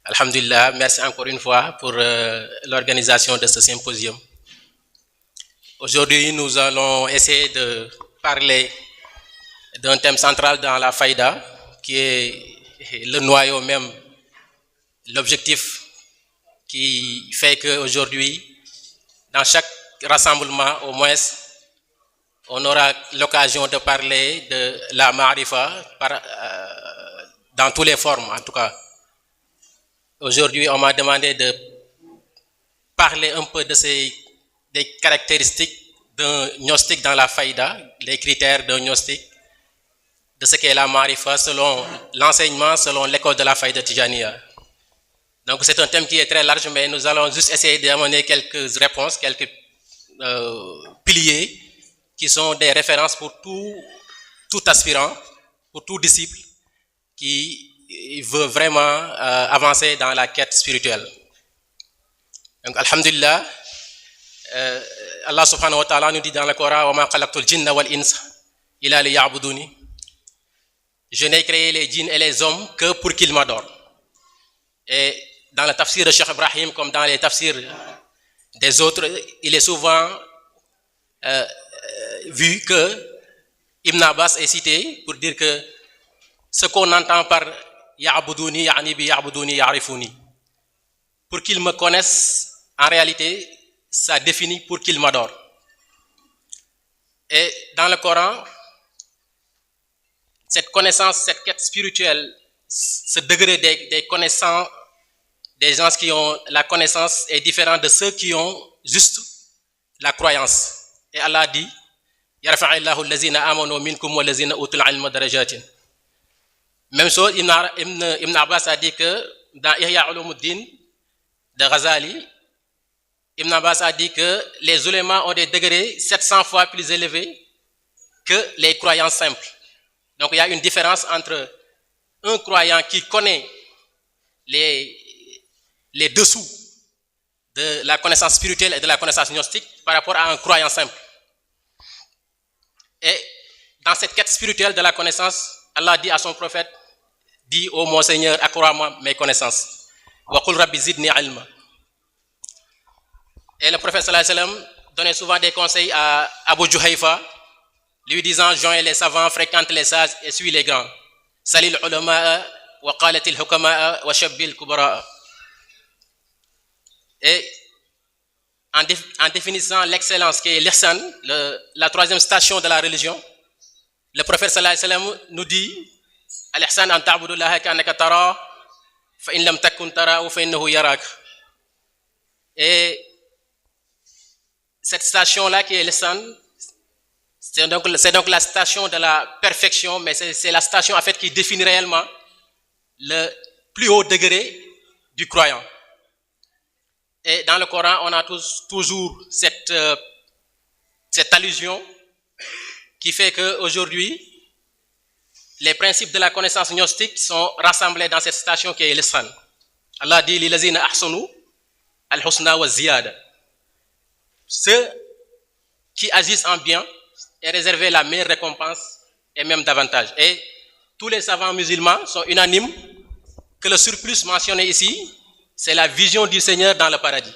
Alhamdulillah, merci encore une fois pour l'organisation de ce symposium. Aujourd'hui, nous allons essayer de parler d'un thème central dans la faïda, qui est le noyau même, l'objectif qui fait qu'aujourd'hui, dans chaque rassemblement, au moins, on aura l'occasion de parler de la ma'rifa dans toutes les formes, en tout cas. Aujourd'hui, on m'a demandé de parler un peu des caractéristiques d'un gnostique dans la faïda, les critères d'un gnostique, de ce qu'est la ma'rifa selon l'enseignement, selon l'école de la faïda Tijaniya. Donc c'est un thème qui est très large, mais nous allons juste essayer d'amener quelques réponses, quelques piliers qui sont des références pour tout aspirant, pour tout disciple qui veut vraiment avancer dans la quête spirituelle. Donc, alhamdulillah, Allah subhanahu wa ta'ala nous dit dans le Coran wa ma khalaqtul jinna wal insa illa liya'buduni. Je n'ai créé les djinns et les hommes que pour qu'ils m'adorent. Et dans le tafsir de Cheikh Ibrahim, comme dans les tafsirs des autres, il est souvent vu que Ibn Abbas est cité pour dire que ce qu'on entend par ya'buduni ya'ni bi ya'buduni ya'rifuni. Pour qu'ils me connaissent, en réalité, ça définit pour qu'ils m'adorent. Et dans le Coran, cette connaissance, cette quête spirituelle, ce degré des connaissants, des gens qui ont la connaissance est différent de ceux qui ont juste la croyance. Et Allah dit, yarfa'illahu allazina amanu minkum wallazina utul ilma darajatin. Même chose, Ibn Abbas a dit que dans Ihya Ulumuddin de Ghazali, Ibn Abbas a dit que les ulémas ont des degrés 700 fois plus élevés que les croyants simples. Donc il y a une différence entre un croyant qui connaît les dessous de la connaissance spirituelle et de la connaissance gnostique par rapport à un croyant simple. Et dans cette quête spirituelle de la connaissance, Allah dit à son prophète, dis ô mon Seigneur, accrois-moi mes connaissances. Wa qul rabbi zidni ilma. Et le prophète sallallahu alayhi wa sallam donnait souvent des conseils à Abu Juhayfa, lui disant, joins les savants, fréquente les sages et suis les grands. Salil ulama'a wa qalatil hukama'a wa shabbil kubara'a. Et en définissant l'excellence qui est l'ihsan, la troisième station de la religion, le prophète sallallahu alayhi wa sallam nous dit, al-ihsan an ta'budullaha ka'annaka tara fa in lam takun tarahu fa innahu yarak. Et cette station-là qui est l'ihsan, c'est donc la station de la perfection, mais c'est la station en fait qui définit réellement le plus haut degré du croyant. Et dans le Coran, on a toujours cette allusion qui fait qu'aujourd'hui, les principes de la connaissance gnostique sont rassemblés dans cette station qui est l'ihsan. Allah dit lilazina ahsanu al-husna wa ziyada. Ceux qui agissent en bien est réservé la meilleure récompense et même davantage. Et tous les savants musulmans sont unanimes que le surplus mentionné ici, c'est la vision du Seigneur dans le paradis.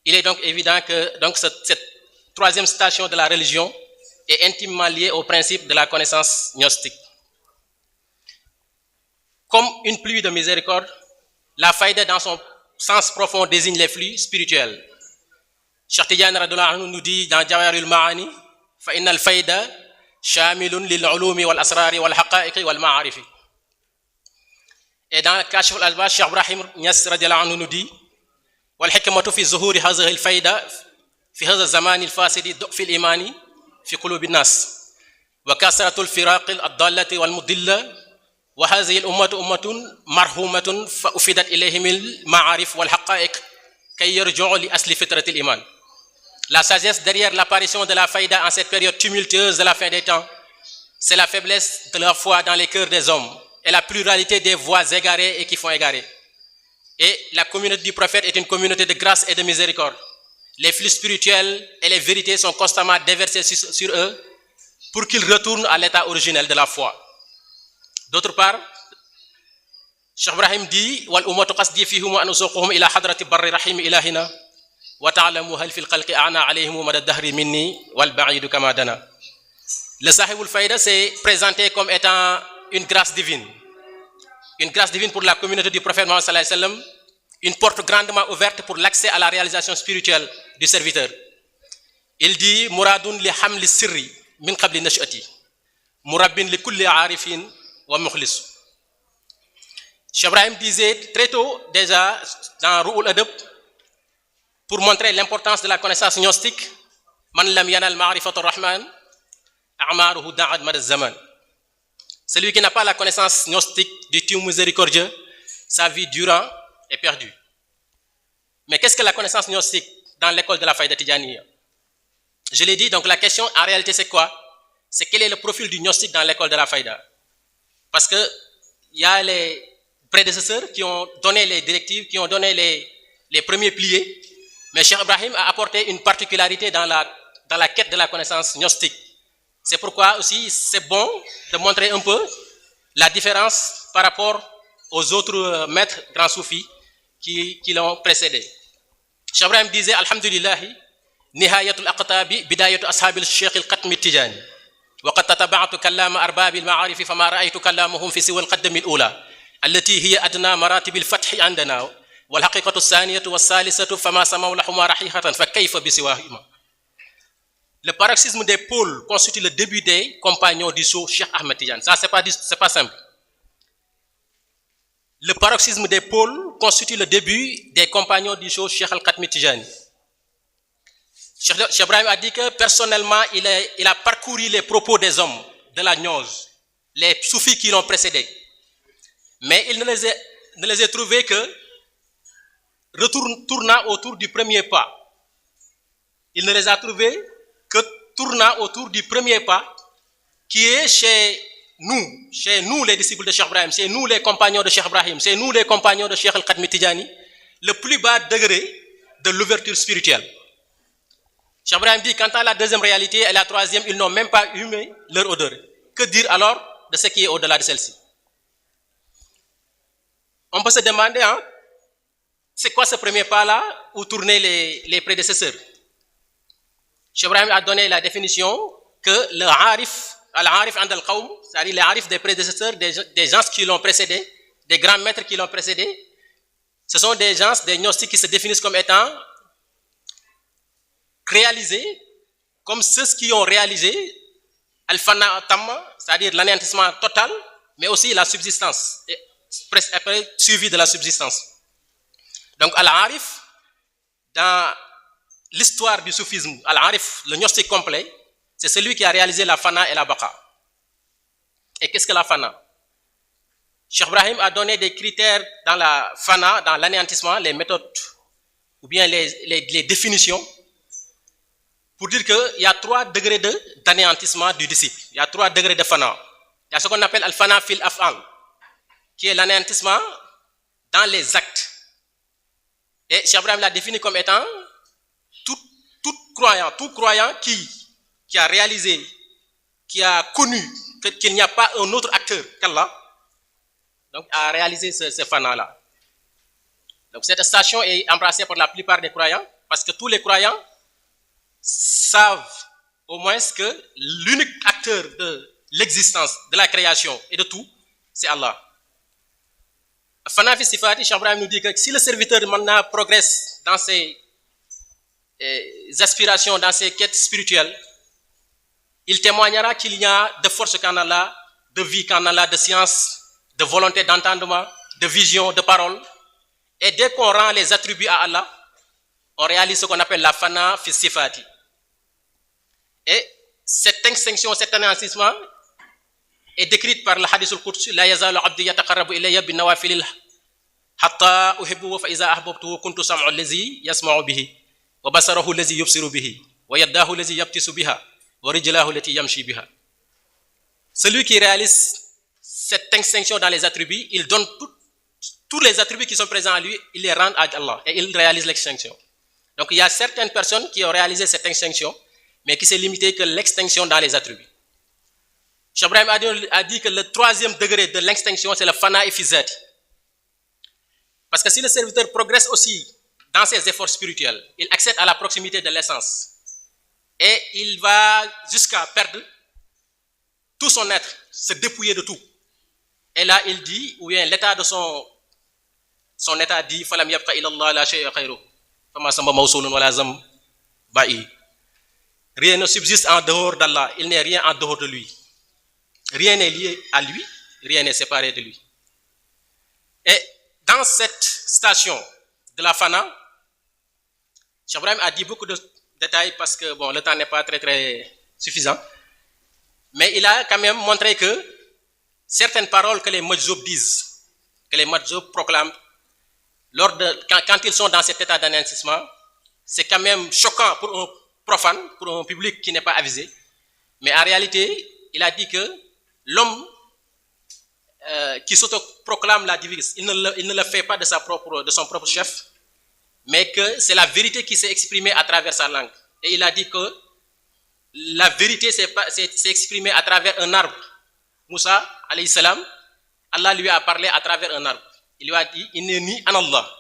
Il est donc évident que donc, cette troisième station de la religion est intimement liée au principe de la connaissance gnostique. Comme une pluie de miséricorde, la faïda dans son sens profond désigne les flux spirituels. Cheikh Tidiane radhiyallahu anhu nous dit dans Jawahirul Ma'ani, fa innal faïda shamilun lil ulumi wal asrari wal haqa'iqi wal ma'arifi. Et dans Kashf al-Albas, Cheikh Ibrahim Niass radhiyallahu anhu nous dit, wal hikmatu fi zuhuri hadhihi al-faïda fi hadha az-zaman al-fasidi fi al-imani fi qulubi an-nas wa kasratu al-firaq ad-dallati wal mudilla wa hadhihi al-ummatu ummatun marhumatun fa ufidat ilayhim al-ma'arif wal haqa'iq kay yarji'u li asli fitrati al-iman. La sagesse derrière l'apparition de la faïda en cette période tumultueuse de la fin des temps, c'est la faiblesse de la foi dans les cœurs des hommes et la pluralité des voies égarées et qui font égarer. Et la communauté du prophète est une communauté de grâce et de miséricorde. Les flux spirituels et les vérités sont constamment déversés sur eux pour qu'ils retournent à l'état originel de la foi. D'autre part, Cheikh Ibrahim dit wal ummatu qasdi fihum an usuquhum ila hadrati barri rahim ilahina wa ta'lamu hal fil khalqi ana alayhim mada dahri minni wal ba'idu kama dana. Le Sahibul Fayda s'est présenté comme étant une grâce divine pour la communauté du prophète Mohammed sallallahu alayhi wa sallam, une porte grandement ouverte pour l'accès à la réalisation spirituelle du serviteur. Il dit muradun li hamli sirri min qabli nash'ati murabbin li kulli arifin wa mukhlis. Cheikh Ibrahim disait très tôt déjà dans Ru'ul Adab, pour montrer l'importance de la connaissance gnostique, man lam yanal ma'rifatu rahman a'maruhu da'ad mad zaman. Celui qui n'a pas la connaissance gnostique du Dieu miséricordieux, sa vie durant est perdue. Mais qu'est-ce que la connaissance gnostique dans l'école de la Faïda Tidjaniya? Je l'ai dit, donc la question en réalité c'est quoi? C'est quel est le profil du gnostique dans l'école de la Faïda? Parce que il y a les prédécesseurs qui ont donné les directives, qui ont donné les premiers piliers, mais Cheikh Ibrahim a apporté une particularité dans la quête de la connaissance gnostique. C'est pourquoi aussi c'est bon de montrer un peu la différence par rapport aux autres maîtres grands soufis qui l'ont précédé. Cheikh Ibrahim disait alhamdulillahi nihayatul aqtabi bidayatu ashabil Cheikh al-Qatmi Tijani wa qad tataba'tu kalama arbabil ma'arif fama ra'aytu kalamahum fi siwa al-qaddam al-ula التي هي أدنى مراتب الفتح عندنا والحقيقة الثانية والثالثة فما سموا لهما رحيحة فكيف بسواهما. Le paroxysme des pôles constitue le début des compagnons du sceau Cheikh Ahmed Tidiane. Ça c'est pas simple. Le paroxysme des pôles constitue le début des compagnons du sceau Cheikh Al-Qatmi Tijani. Cheikh Ibrahim a dit que personnellement il a parcouru les propos des hommes de la gnose, les soufis qui l'ont précédé. Mais il ne les a trouvés que tournant autour du premier pas. Il ne les a trouvés que tournant autour du premier pas qui est chez nous les disciples de Cheikh Ibrahim, chez nous les compagnons de Cheikh Ibrahim, chez nous les compagnons de Cheikh Al-Qatmi Tidjani, le plus bas degré de l'ouverture spirituelle. Cheikh Ibrahim dit quant à la deuxième réalité et la troisième, ils n'ont même pas humé leur odeur. Que dire alors de ce qui est au-delà de celle-ci? On peut se demander, c'est quoi ce premier pas-là où tournaient les prédécesseurs? Cheikh Ibrahim a donné la définition que le arif, al-arif and al-qawm, c'est-à-dire les arifs des prédécesseurs, des gens qui l'ont précédé, des grands maîtres qui l'ont précédé, ce sont des gens, des gnostiques qui se définissent comme étant réalisés, comme ceux qui ont réalisé al-fana tamma, c'est-à-dire l'anéantissement total, mais aussi la subsistance. Après, suivi de la subsistance. Donc, Al-Arif, dans l'histoire du soufisme, Al-Arif, le gnostique complet, c'est celui qui a réalisé la fana et la baqa. Et qu'est-ce que la fana? Cheikh Ibrahim a donné des critères dans la fana, dans l'anéantissement, les méthodes, ou bien les définitions, pour dire qu'il y a 3 degrés d'anéantissement du disciple. Il y a 3 degrés de fana. Il y a ce qu'on appelle al-fana fil af'al, qui est l'anéantissement dans les actes. Et Cheikh Ibrahim l'a défini comme étant tout croyant qui a réalisé, qui a connu qu'il n'y a pas un autre acteur qu'Allah, donc a réalisé ce fana-là. Donc cette station est embrassée par la plupart des croyants, parce que tous les croyants savent au moins que l'unique acteur de l'existence, de la création et de tout, c'est Allah. Fana fi sifati, Cheikh Ibrahim nous dit que si le serviteur maintenant progresse dans ses aspirations, dans ses quêtes spirituelles, il témoignera qu'il y a de force qu'en Allah, de vie qu'en Allah, de science, de volonté d'entendement, de vision, de parole. Et dès qu'on rend les attributs à Allah, on réalise ce qu'on appelle la fana fi sifati. Et cette extinction, cet anéantissement est décrite par le hadith al-Qudsi, la yazalu abdi yataqarrabu ilayya bin nawafil hatta uhibbu fa iza ahbabtuhu kuntu sam'u allazi yasma'u bihi wa basarahu allazi yubsiru bihi wa yadahu allazi yabtisu biha wa rijlahu allati yamshi biha. Celui qui réalise cette extinction dans les attributs, il donne tous les attributs qui sont présents à lui, il les rend à Allah et il réalise l'extinction. Donc il y a certaines personnes qui ont réalisé cette extinction, mais qui s'est limité que l'extinction dans les attributs. Cheikh Ibrahim a dit que le 3e degré de l'extinction, c'est le fana fi zati. Parce que si le serviteur progresse aussi dans ses efforts spirituels, il accède à la proximité de l'essence et il va jusqu'à perdre tout son être, se dépouiller de tout. Et là, il dit, ou bien l'état de son état dit, falam yabqa illa Allah la shay'a khayru, fama samba mawsulun wala zam ba'i. Rien ne subsiste en dehors d'Allah, il n'est rien en dehors de lui. Rien n'est lié à lui, rien n'est séparé de lui. Et dans cette station de la Fana, Cheikh Ibrahim a dit beaucoup de détails parce que bon, le temps n'est pas très suffisant. Mais il a quand même montré que certaines paroles que les Majzoub disent, que les Majzoub proclament, quand ils sont dans cet état d'anéantissement, c'est quand même choquant pour un profane, pour un public qui n'est pas avisé. Mais en réalité, il a dit que l'homme qui s'autoproclame la divinité, il ne le fait pas de son propre chef, mais que c'est la vérité qui s'est exprimée à travers sa langue. Et il a dit que la vérité s'est exprimée à travers un arbre. Moussa, alayhi salam, Allah lui a parlé à travers un arbre. Il lui a dit, Inneni anallah.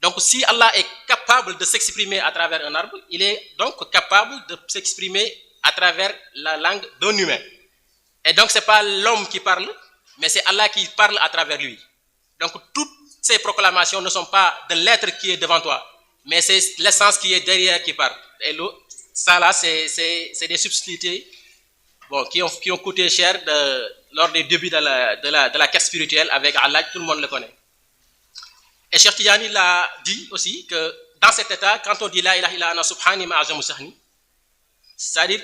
Donc si Allah est capable de s'exprimer à travers un arbre, il est donc capable de s'exprimer à travers la langue d'un humain. Et donc c'est pas l'homme qui parle, mais c'est Allah qui parle à travers lui. Donc toutes ces proclamations ne sont pas de l'être qui est devant toi, mais c'est l'essence qui est derrière qui parle. Et ça là, c'est des subtilités bon, qui ont coûté cher lors des débuts de la quête spirituelle avec Allah, tout le monde le connaît. Et Cheikh Tidiane l'a dit aussi que dans cet état, quand on dit la ilaha illa ana subhani ma'azamu sahni, c'est-à-dire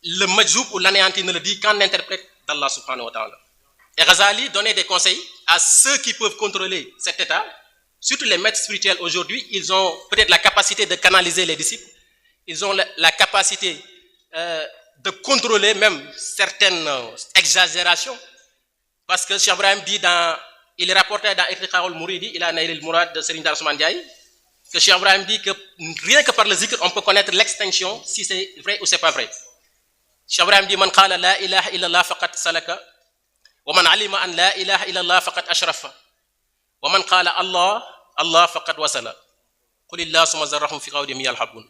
le majzoub ou l'anéanti ne le dit qu'en interprète d'Allah subhanahu wa ta'ala. Et Ghazali donnait des conseils à ceux qui peuvent contrôler cet état, surtout les maîtres spirituels aujourd'hui, ils ont peut-être la capacité de canaliser les disciples, ils ont la capacité de contrôler même certaines exagérations, parce que Cheikh Ibrahim dit il rapportait dans Irtiqaul Mouridi, il a Nailil Mourad de Serigne Darou Ousmane Ndiaye, que Cheikh Ibrahim dit que rien que par le zikr, on peut connaître l'extinction, si c'est vrai ou c'est pas vrai. Cheikh Ibrahim dit, Man qala la ilaha illallah faqad salaka, wa man alima an la ilaha illallah faqad ashrafa, wa man qala Allah, Allah faqad wasala. Qulillah summa zarrahum fi qawdim yalhabun.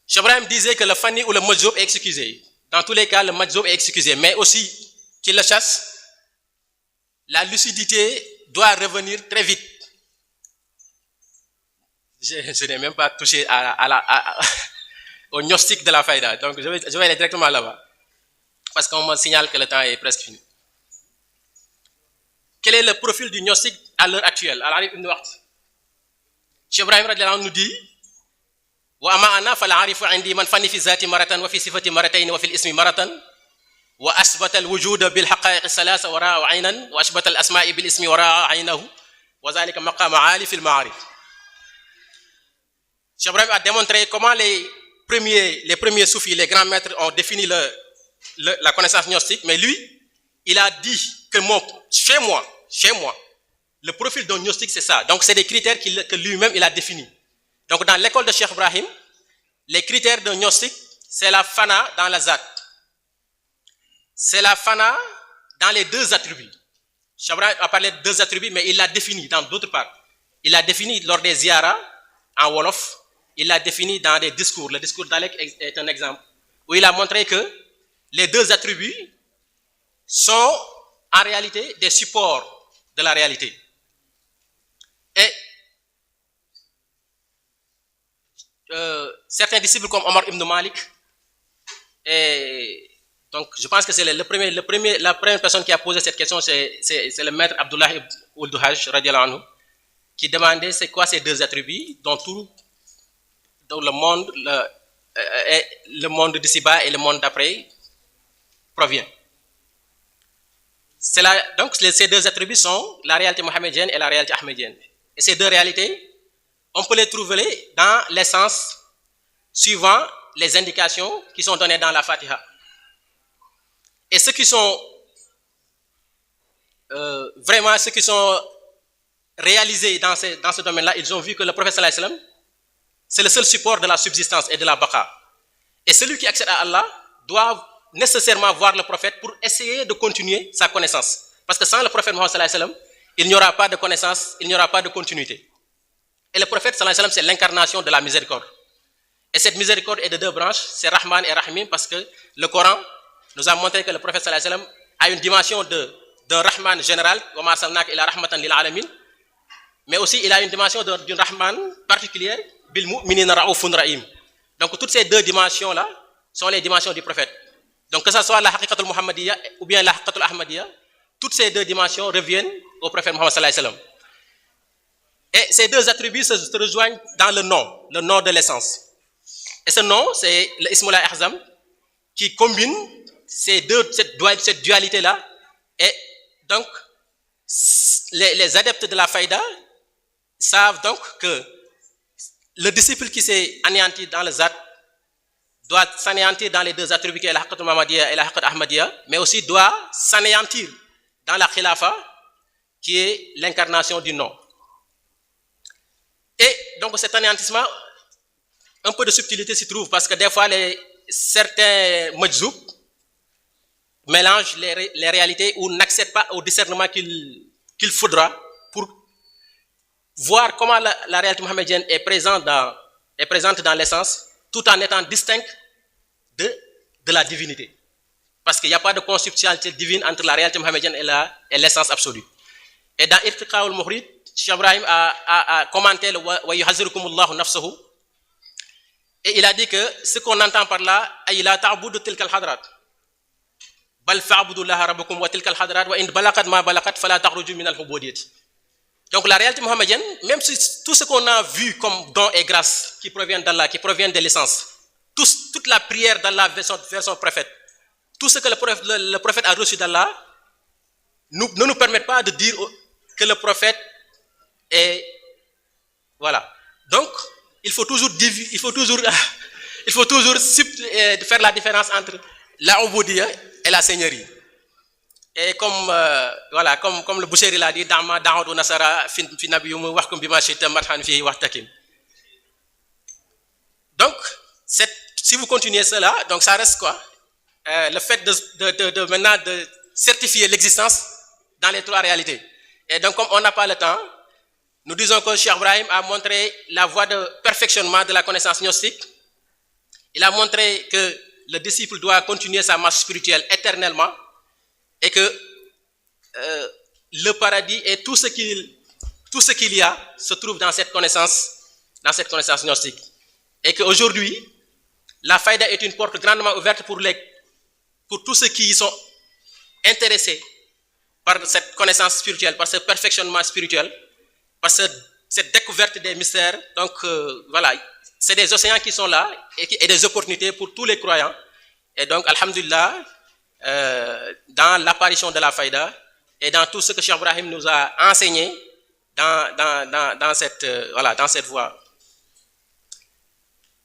Cheikh Ibrahim disait que le fani ou le majzoub est excusé. Dans tous les cas, le majzoub est excusé, mais aussi qu'il le chasse, la lucidité doit revenir très vite. Je n'ai même pas touché au gnostic de la faïda, donc je vais aller directement là-bas, parce qu'on me signale que le temps est presque fini. Quel est le profil du gnostic à l'heure actuelle? Cheikh Ibrahim radiyallahu anhu nous dit wa ama ana fal arifu indi man fani fi zati maratan wa fi sifati maratayn wa fi al-ismi maratan wa asbata al-wujuda bil haqa'iq as-salasa wa ra'a 'aynan wa asbata al-asma'i bil ismi wa ra'a 'aynahu wa zalika maqam 'ali fi al-ma'arif. Cheikh Ibrahim a démontré comment les premiers soufis, les grands maîtres ont défini la connaissance gnostique, mais lui, il a dit que chez moi, le profil d'un gnostique, c'est ça. Donc, c'est des critères que lui-même, il a définis. Donc, dans l'école de Cheikh Ibrahim, les critères d'un gnostique, c'est la fana dans la zat. C'est la fana dans les deux attributs. Cheikh Ibrahim a parlé de deux attributs, mais il l'a défini dans d'autres parts. Il l'a défini lors des ziyaras, en Wolof. Il l'a défini dans des discours. Le discours d'Alek est un exemple, où il a montré que les deux attributs sont en réalité des supports de la réalité. Et certains disciples comme Omar ibn Malik, et donc je pense que c'est la première personne qui a posé cette question, c'est le maître Abdullah ibn Ulduhaj radiyallahu anhu, qui demandait c'est quoi ces deux attributs dont le monde d'ici-bas et le monde d'après provient. Donc ces deux attributs sont la réalité mohammedienne et la réalité ahmedienne. Et ces deux réalités, on peut les trouver dans l'essence suivant les indications qui sont données dans la Fatiha. Et ceux qui sont réalisés dans ce domaine-là, ils ont vu que le prophète sallallahu alayhi wa sallam, c'est le seul support de la subsistance et de la baqa. Et celui qui accède à Allah doit nécessairement voir le prophète pour essayer de continuer sa connaissance. Parce que sans le prophète Muhammad sallallahu alayhi wa sallam, il n'y aura pas de connaissance, il n'y aura pas de continuité. Et le prophète sallallahu alayhi wa sallam, c'est l'incarnation de la miséricorde. Et cette miséricorde est de deux branches, c'est Rahman et Rahim, parce que le Coran nous a montré que le prophète sallallahu alayhi wa sallam a une dimension d'un Rahman général, mais aussi il a une dimension d'une Rahman particulière, bil mu'minina ra'ufun ra'im. Donc toutes ces deux dimensions-là sont les dimensions du prophète. Donc que ce soit la haqiqatul muhammadiyya ou bien la haqiqatul ahmadiyya, toutes ces deux dimensions reviennent au prophète Muhammad sallallahu alayhi wa sallam. Et ces deux attributs se rejoignent dans le nom de l'essence. Et ce nom, c'est le Ismul Ahzam qui combine cette dualité-là. Et donc, les adeptes de la faïda savent donc que le disciple qui s'est anéanti dans le Zat doit s'anéantir dans les deux attributs qui est la Haqqatul Muhammadiyya et la Haqqatul Ahmadiyya, mais aussi doit s'anéantir dans la Khilafa qui est l'incarnation du nom. Et donc cet anéantissement, un peu de subtilité s'y trouve parce que des fois certains majzoub mélangent les réalités ou n'accèdent pas au discernement qu'il faudra pour voir comment la réalité mohammedienne est présente dans l'essence tout en étant distincte de la divinité. Parce qu'il n'y a pas de consubstantialité divine entre la réalité mohammedienne et l'essence absolue. Et dans Irtiqa al-Muhrid, Cheikh Ibrahim a commenté le wa yuhazzirukumullahu nafsahu. Et il a dit que ce qu'on entend par là, ay la ta'budu tilka al-hadrat. Bal fa'budu laha rabbakum wa tilka al-hadrat wa in balaqat ma balaqat fala takhruju min al-hubudiyyah. Donc la réalité mohammedienne, même si tout ce qu'on a vu comme don et grâce qui provient d'Allah, qui provient de l'essence, toute la prière d'Allah vers son prophète, tout ce que le prophète a reçu d'Allah, ne nous permettent pas de dire que le prophète est... Voilà. Donc, il faut toujours faire la différence entre la ubudiyya et la seigneurie. Et comme le Boucheri l'a dit, Dama Da'ud Nasara fi nabiyum wahkum bima shi'ta marhan fihi wahtakim. Donc, si vous continuez cela, donc ça reste quoi? Le fait maintenant de certifier l'existence dans les trois réalités. Et donc, comme on n'a pas le temps, nous disons que Cheikh Ibrahim a montré la voie de perfectionnement de la connaissance gnostique. Il a montré que le disciple doit continuer sa marche spirituelle éternellement et que le paradis et tout ce qu'il y a se trouve dans cette connaissance gnostique. Et qu'aujourd'hui, la faïda est une porte grandement ouverte pour tous ceux qui sont intéressés par cette connaissance spirituelle, par ce perfectionnement spirituel, par cette découverte des mystères. Donc voilà, c'est des océans qui sont là et des opportunités pour tous les croyants. Et donc, alhamdulillah, dans l'apparition de la faïda et dans tout ce que Cheikh Ibrahim nous a enseigné dans cette voie.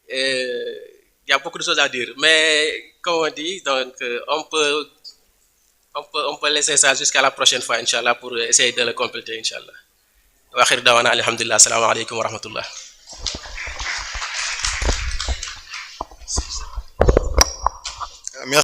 Il y a beaucoup de choses à dire, mais comme on dit, donc on peut laisser ça jusqu'à la prochaine fois, Inch'Allah, pour essayer de le compléter, Inch'Allah. Wa akhir dawana alhamdulillah, assalamu alaikum wa rahmatullah.